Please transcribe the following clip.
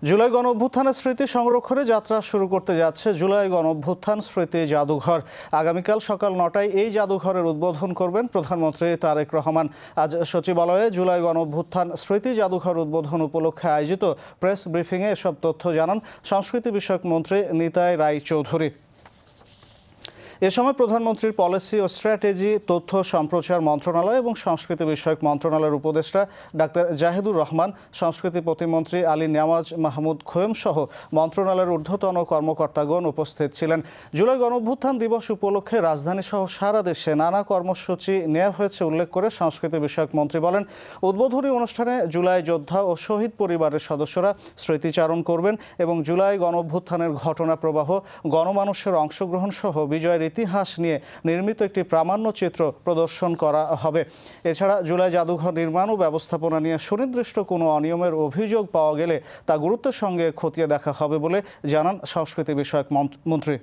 জুলাই গণঅভ্যুত্থানের স্মৃতি সংরক্ষণে যাত্রা শুরু করতে যাচ্ছে জুলাই গণঅভ্যুত্থান স্মৃতি জাদুঘর। আগামীকাল সকাল ৯টায় এই জাদুঘরের উদ্বোধন করবেন প্রধানমন্ত্রী তারেক রহমান। আজ সচিবালয়ে জুলাই গণঅভ্যুত্থান স্মৃতি জাদুঘর উদ্বোধন উপলক্ষে আয়োজিত প্রেস ব্রিফিংয়ে এসব তথ্য জানান সংস্কৃতি বিষয়ক মন্ত্রী নিতাই রায়চৌধুরী। এ সময় প্রধানমন্ত্রীর পলিসি ও স্ট্র্যাটেজি, তথ্য সম্প্রচার মন্ত্রণালয় এবং সংস্কৃতি বিষয়ক মন্ত্রণালয়ের উপদেষ্টা ডাক্তার জাহিদুর রহমান, সংস্কৃতি প্রতিমন্ত্রী আলী নেওয়াজ মাহমুদ খোয়েম সহ মন্ত্রণালয়ের ঊর্ধ্বতন কর্মকর্তাগণ উপস্থিত ছিলেন। জুলাই গণঅভ্যুত্থান দিবস উপলক্ষে রাজধানী সহ সারা দেশে নানা কর্মসূচি নেওয়া হয়েছে উল্লেখ করে সংস্কৃতি বিষয়ক মন্ত্রী বলেন, উদ্বোধনী অনুষ্ঠানে জুলাই যোদ্ধা ও শহীদ পরিবারের সদস্যরা স্মৃতিচারণ করবেন এবং জুলাই গণঅভ্যুত্থানের ঘটনা প্রবাহ, গণমানুষের অংশগ্রহণ সহ বিজয়ের ইতিহাস নিয়ে নির্মিত একটি প্রামাণ্য চিত্র প্রদর্শন করা হবে। এছাড়া জুলাই জাদুঘর নির্মাণ ও ব্যবস্থাপনা নিয়ে সুনির্দিষ্ট কোনো অনিয়মের অভিযোগ পাওয়া গেলে তা গুরুত্বের সঙ্গে খতিয়ে দেখা হবে বলে জানান সংস্কৃতি বিষয়ক মন্ত্রী।